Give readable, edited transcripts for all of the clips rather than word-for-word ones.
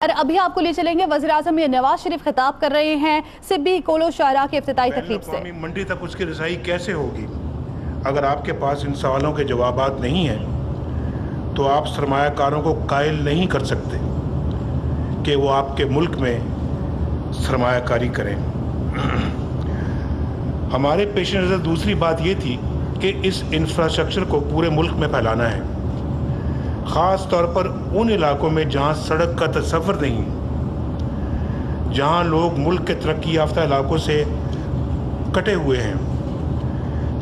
اور ابھی آپ کو لے چلیں گے وزیراعظم نواز شریف خطاب کر رہے ہیں سبی کولو شاہراہ کی افتتاحی تقریب سے۔ منڈی تک اس کی رسائی کیسے ہوگی؟ اگر آپ کے پاس ان سوالوں کے جوابات نہیں ہیں تو آپ سرمایہ کاروں کو قائل نہیں کر سکتے کہ وہ آپ کے ملک میں سرمایہ کاری کریں۔ ہمارے پیش نظر دوسری بات یہ تھی کہ اس انفراسٹرکچر کو پورے ملک میں پھیلانا ہے، خاص طور پر ان علاقوں میں جہاں سڑک کا تصور نہیں، جہاں لوگ ملک کے ترقی یافتہ علاقوں سے کٹے ہوئے ہیں،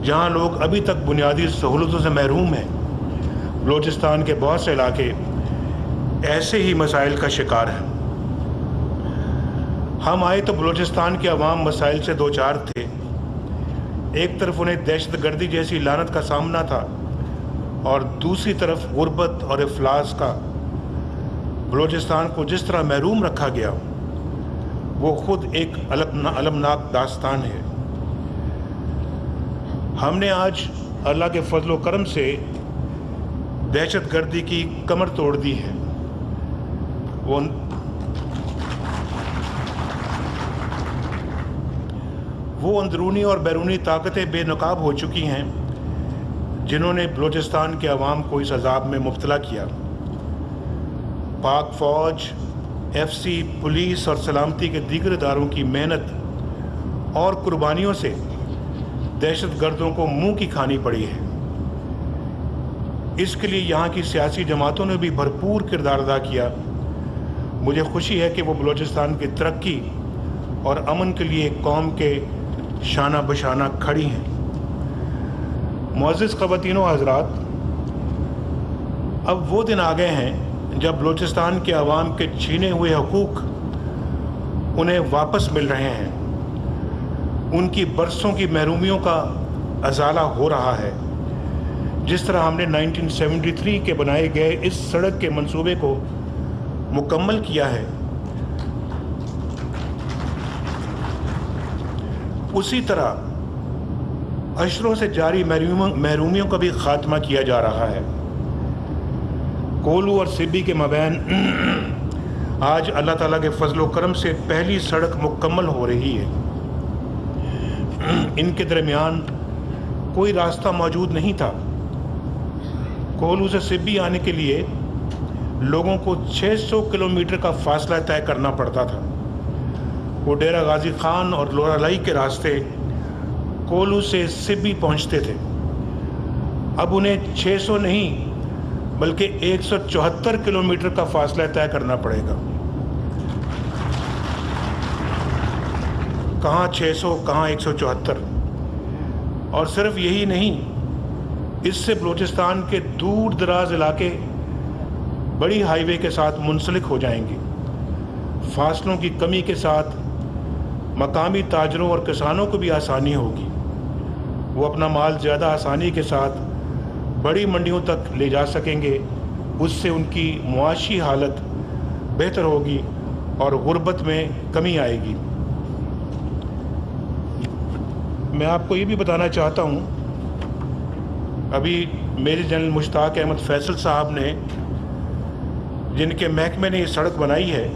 جہاں لوگ ابھی تک بنیادی سہولتوں سے محروم ہیں۔ بلوچستان کے بہت سے علاقے ایسے ہی مسائل کا شکار ہیں۔ ہم آئے تو بلوچستان کے عوام مسائل سے دوچار تھے۔ ایک طرف انہیں دہشت گردی جیسی لعنت کا سامنا تھا اور دوسری طرف غربت اور افلاس کا۔ بلوچستان کو جس طرح محروم رکھا گیا وہ خود ایک المناک داستان ہے۔ ہم نے آج اللہ کے فضل و کرم سے دہشت گردی کی کمر توڑ دی ہے۔ وہ اندرونی اور بیرونی طاقتیں بے نقاب ہو چکی ہیں جنہوں نے بلوچستان کے عوام کو اس عذاب میں مبتلا کیا۔ پاک فوج، ایف سی، پولیس اور سلامتی کے دیگر اداروں کی محنت اور قربانیوں سے دہشت گردوں کو منہ کی کھانی پڑی ہے۔ اس کے لیے یہاں کی سیاسی جماعتوں نے بھی بھرپور کردار ادا کیا۔ مجھے خوشی ہے کہ وہ بلوچستان کی ترقی اور امن کے لیے قوم کے شانہ بشانہ کھڑی ہیں۔ معزز خواتین و حضرات، اب وہ دن آ گئے ہیں جب بلوچستان کے عوام کے چھینے ہوئے حقوق انہیں واپس مل رہے ہیں۔ ان کی برسوں کی محرومیوں کا ازالہ ہو رہا ہے۔ جس طرح ہم نے 1973 کے بنائے گئے اس سڑک کے منصوبے کو مکمل کیا ہے، اسی طرح اشروں سے جاری محرومیوں کا بھی خاتمہ کیا جا رہا ہے۔ کولو اور سبی کے مابین آج اللہ تعالیٰ کے فضل و کرم سے پہلی سڑک مکمل ہو رہی ہے۔ ان کے درمیان کوئی راستہ موجود نہیں تھا۔ کولو سے سبی آنے کے لیے لوگوں کو 600 کلومیٹر کا فاصلہ طے کرنا پڑتا تھا۔ وہ ڈیرہ غازی خان اور لورالائی کے راستے کولو سے سبی پہنچتے تھے۔ اب انہیں 600 نہیں بلکہ 174 کلومیٹر کا فاصلہ طے کرنا پڑے گا۔ کہاں 600، کہاں 174۔ اور صرف یہی نہیں، اس سے بلوچستان کے دور دراز علاقے بڑی ہائی وے کے ساتھ منسلک ہو جائیں گے۔ فاصلوں کی کمی کے ساتھ مقامی تاجروں اور کسانوں کو بھی آسانی ہوگی۔ وہ اپنا مال زیادہ آسانی کے ساتھ بڑی منڈیوں تک لے جا سکیں گے۔ اس سے ان کی معاشی حالت بہتر ہوگی اور غربت میں کمی آئے گی۔ میں آپ کو یہ بھی بتانا چاہتا ہوں، ابھی میجر جنرل مشتاق احمد فیصل صاحب نے، جن کے محکمے نے یہ سڑک بنائی ہے،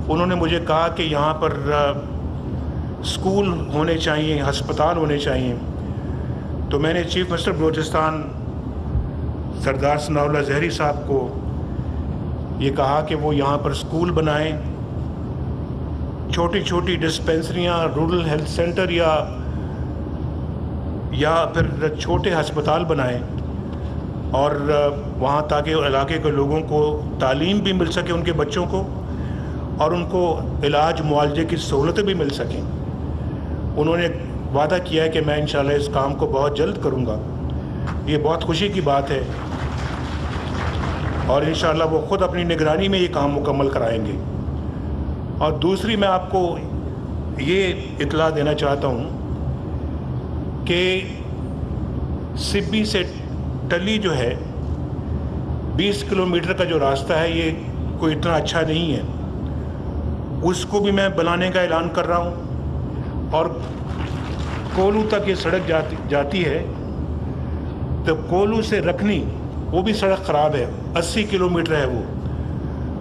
انہوں نے مجھے کہا کہ یہاں پر اسکول ہونے چاہیے، ہسپتال ہونے چاہیے۔ تو میں نے چیف منسٹر بلوچستان سردار ثناء اللہ زہری صاحب کو یہ کہا کہ وہ یہاں پر اسکول بنائیں، چھوٹی چھوٹی ڈسپینسریاں، رورل ہیلتھ سینٹر یا پھر چھوٹے ہسپتال بنائیں، اور وہاں تاکہ علاقے کے لوگوں کو تعلیم بھی مل سکے، ان کے بچوں کو، اور ان کو علاج معالجے کی سہولتیں بھی مل سکیں۔ انہوں نے وعدہ کیا ہے کہ میں انشاءاللہ اس کام کو بہت جلد کروں گا۔ یہ بہت خوشی کی بات ہے، اور انشاءاللہ وہ خود اپنی نگرانی میں یہ کام مکمل کرائیں گے۔ اور دوسری میں آپ کو یہ اطلاع دینا چاہتا ہوں کہ سبی سے ٹلی جو ہے 20 کلومیٹر کا جو راستہ ہے، یہ کوئی اتنا اچھا نہیں ہے۔ اس کو بھی میں بنانے کا اعلان کر رہا ہوں، اور کولو تک یہ سڑک جاتی ہے تو کولو سے رکھنی وہ بھی سڑک خراب ہے، 80 کلومیٹر ہے وہ،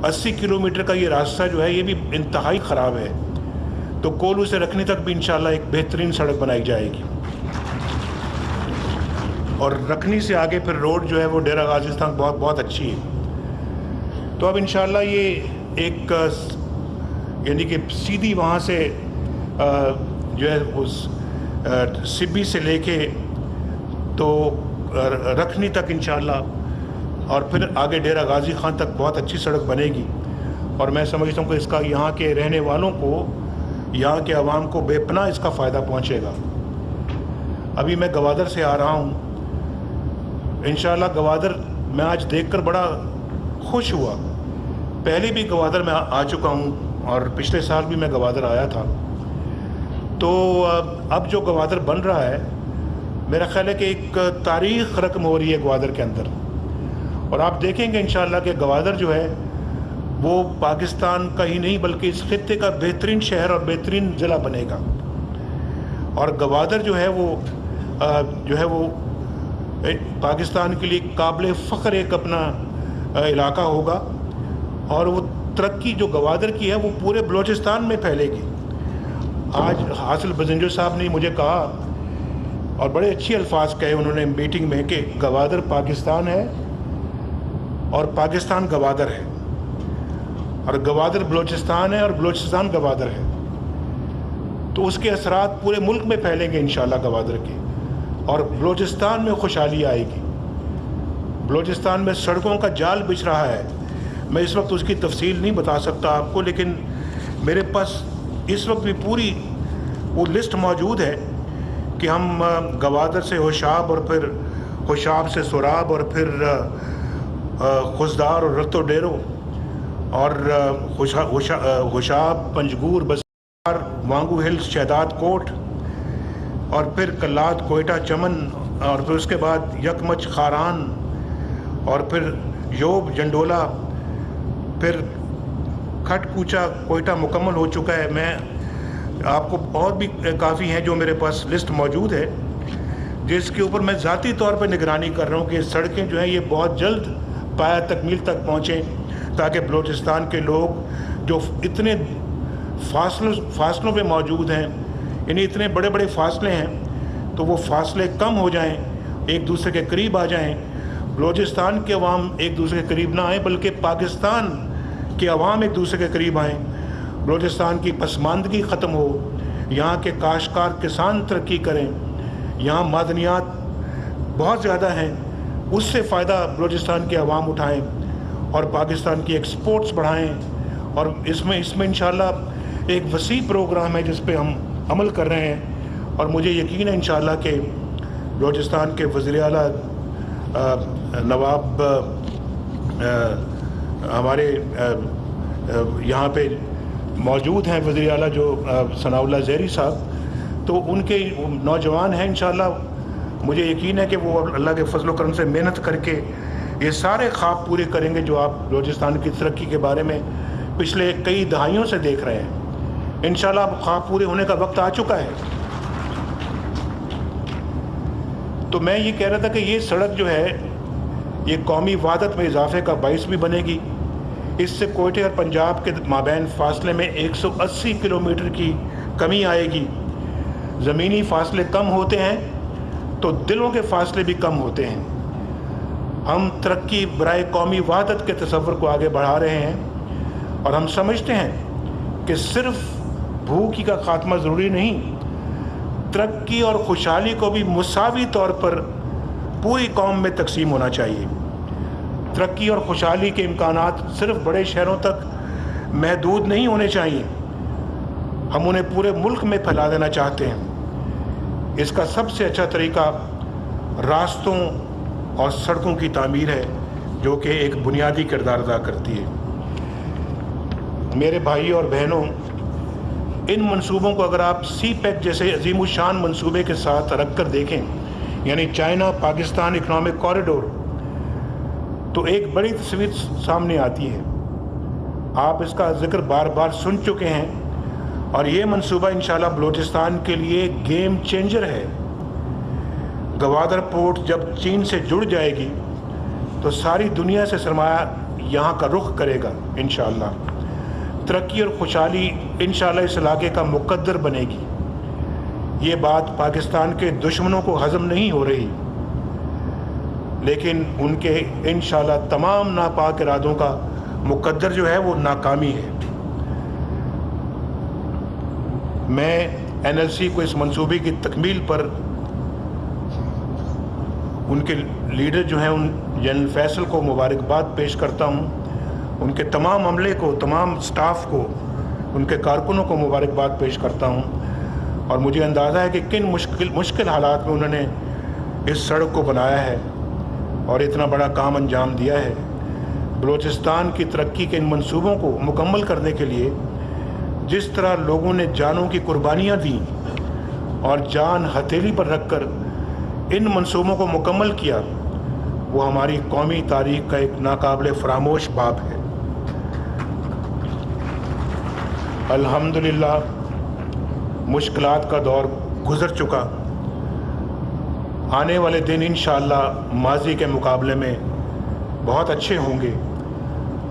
80 किलोमीटर का ये रास्ता जो है ये भी इंतहाई ख़राब है, तो कोल्लू से रखनी तक भी इंशाल्लाह एक बेहतरीन सड़क बनाई जाएगी। और रखनी से आगे फिर रोड जो है वो डेरा गाजी तक बहुत बहुत अच्छी है। तो अब इंशाल्लाह ये एक यानी कि सीधी वहाँ से जो है उस सिब्बी से लेके तो रखनी तक इंशाल्लाह और फिर आगे डेरा गाजी खान तक बहुत अच्छी सड़क बनेगी। और मैं समझता हूँ कि इसका यहाँ के रहने वालों को, यहाँ के आवाम को बेपनाह इसका फ़ायदा पहुँचेगा। अभी मैं गवादर से आ रहा हूँ, इंशाल्लाह गवादर मैं आज देखकर बड़ा खुश हुआ। पहले भी गवादर में आ चुका हूँ और पिछले साल भी मैं गवादर आया था। तो अब जो गवादर बन रहा है, मेरा ख्याल है कि एक तारीख़ रकम हो रही है गवादर के अंदर। और आप देखेंगे इंशाल्लाह कि गवादर जो है वो पाकिस्तान का ही नहीं बल्कि इस खित्ते का बेहतरीन शहर और बेहतरीन ज़िला बनेगा। और गवादर जो है वो पाकिस्तान के लिए काबिल फ़ख्र एक अपना इलाका होगा। और वो तरक्की जो गवादर की है वो पूरे बलूचिस्तान में फैलेगी। आज हासिल बजिंजो साहब ने मुझे कहा और बड़े अच्छे अल्फाज कहे उन्होंने मीटिंग में कि गवादर पाकिस्तान है और पाकिस्तान गवादर है, और गवादर बलूचिस्तान है और बलूचिस्तान गवादर है। तो उसके असरात पूरे मुल्क में फैलेंगे इंशाल्लाह गवादर के, और बलूचिस्तान में खुशहाली आएगी। बलूचिस्तान में सड़कों का जाल बिछ रहा है, मैं इस वक्त उसकी तफसील नहीं बता सकता आपको, लेकिन मेरे पास इस वक्त भी पूरी वो लिस्ट मौजूद है कि हम गवादर से होशाब और फिर होशाब से सोराब और फिर खुशदार और रत्तो डेरो और होशाब पंजगूर बसार वांगू हिल्स शहदाद कोट और फिर कल्लाद कोयटा चमन और फिर उसके बाद यकमच खारान और फिर योब जंडोला, फिर खटकूचा कोयटा मुकम्मल हो चुका है। मैं आपको और भी काफ़ी हैं जो मेरे पास लिस्ट मौजूद है, जिसके ऊपर मैं ज़ाती तौर पर निगरानी कर रहा हूँ कि सड़कें जो हैं ये बहुत जल्द पाया तकमील तक पहुँचें, ताकि बलूचिस्तान के लोग जो इतने फासलों पे मौजूद हैं, यानी इतने बड़े बड़े फासले हैं, तो वो फासले कम हो जाएं, एक दूसरे के करीब आ जाएं। बलूचिस्तान के अवाम एक दूसरे के करीब ना आए बल्कि पाकिस्तान के अवाम एक दूसरे के करीब आएँ। बलूचिस्तान की पसमानदगी ख़त्म हो, यहाँ के काश्तकार किसान तरक्की करें, यहाँ मादनियात बहुत ज़्यादा हैं, उससे फ़ायदा बलूचिस्तान के अवाम उठाएँ और पाकिस्तान की एक्सपोर्ट्स बढ़ाएँ। और इसमें इंशाल्लाह एक वसी प्रोग्राम है जिस पे हम अमल कर रहे हैं, और मुझे यकीन है इंशाल्लाह कि बलूचिस्तान के वज़ीर आला नवाब हमारे यहाँ पे मौजूद हैं, वज़ीर आला जो सनाउल्लाह ज़हरी साहब, तो उनके नौजवान हैं। इंशाल्लाह मुझे यकीन है कि वो अल्लाह के फजल व करम से मेहनत करके ये सारे ख्वाब पूरे करेंगे जो आप बलूचिस्तान की तरक्की के बारे में पिछले कई दहाइयों से देख रहे हैं। इंशाल्लाह अब ख्वाब पूरे होने का वक्त आ चुका है। तो मैं ये कह रहा था कि ये सड़क जो है ये कौमी वहादत में इजाफे का बाइस भी बनेगी। इससे कोयटे और पंजाब के माबैन फासले में 180 किलोमीटर की कमी आएगी। ज़मीनी फासले कम होते हैं तो दिलों के फासले भी कम होते हैं। हम तरक्की बराए कौमी वहादत के तसव्वुर को आगे बढ़ा रहे हैं, और हम समझते हैं कि सिर्फ भूख का खात्मा ज़रूरी नहीं, तरक्की और खुशहाली को भी मुसावी तौर पर पूरी कौम में तकसीम होना चाहिए। तरक्की और खुशहाली के इम्कानात सिर्फ बड़े शहरों तक महदूद नहीं होने चाहिए, हम उन्हें पूरे मुल्क में फैला देना चाहते हैं। इसका सबसे अच्छा तरीका रास्तों और सड़कों की तामीर है, जो कि एक बुनियादी किरदार अदा करती है। मेरे भाई और बहनों, इन मंसूबों को अगर आप CPEC जैसे अजीमुशान मंसूबे के साथ रख कर देखें, यानी चाइना पाकिस्तान इकनॉमिक कॉरिडोर, तो एक बड़ी तस्वीर सामने आती है। आप इसका जिक्र बार बार सुन चुके हैं, और ये मंसूबा इंशाल्लाह बलूचिस्तान के लिए गेम चेंजर है। गवादर पोर्ट जब चीन से जुड़ जाएगी तो सारी दुनिया से सरमाया यहाँ का रुख करेगा इंशाअल्लाह। तरक्की और खुशहाली इंशाअल्लाह इस इलाके का मुकद्दर बनेगी। ये बात पाकिस्तान के दुश्मनों को हज़म नहीं हो रही, लेकिन उनके इंशाअल्लाह तमाम नापाक इरादों का मुकद्दर जो है वो नाकामी है। मैं NLC को इस मंसूबे की तकमील पर उनके लीडर जो हैं उन जनरल फैसल को मुबारकबाद पेश करता हूँ, उनके तमाम अमले को, तमाम स्टाफ को, उनके कारकुनों को मुबारकबाद पेश करता हूँ। और मुझे अंदाज़ा है कि किन मुश्किल हालात में उन्होंने इस सड़क को बनाया है और इतना बड़ा काम अंजाम दिया है। बलूचिस्तान की तरक्की के इन मंसूबों को मुकम्मल करने के लिए जिस तरह लोगों ने जानों की कुर्बानियाँ दी और जान हथेली पर रखकर इन मंसूबों को मुकम्मल किया, वो हमारी कौमी तारीख का एक नाकाबिले फरामोश बाब है। अल्हम्दुलिल्लाह मुश्किलात का दौर गुज़र चुका। आने वाले दिन इंशाअल्लाह माजी के मुकाबले में बहुत अच्छे होंगे।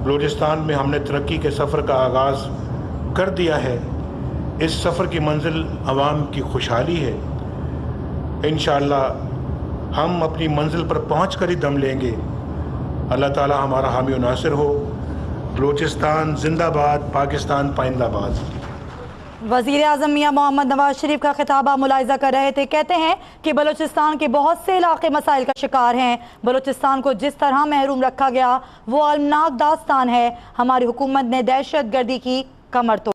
बलूचिस्तान में हमने तरक्की के सफ़र का आगाज़ कर दिया है। इस सफ़र की मंजिल अवाम की खुशहाली है। इंशाअल्लाह हम अपनी मंजिल पर पहुँच कर ही दम लेंगे। अल्लाह ताला हमारा हामी और नासिर हो। बलूचिस्तान जिंदाबाद, पाकिस्तान पाइंदाबाद। वज़ीर आज़म मियां मोहम्मद नवाज शरीफ का खिताब आप मुलाहिज़ा कर रहे थे। कहते हैं कि बलूचिस्तान के बहुत से इलाके मसाइल का शिकार हैं। बलूचिस्तान को जिस तरह महरूम रखा गया वो अलमनाक दास्तान है। हमारी हुकूमत ने दहशत गर्दी की कमर तोड़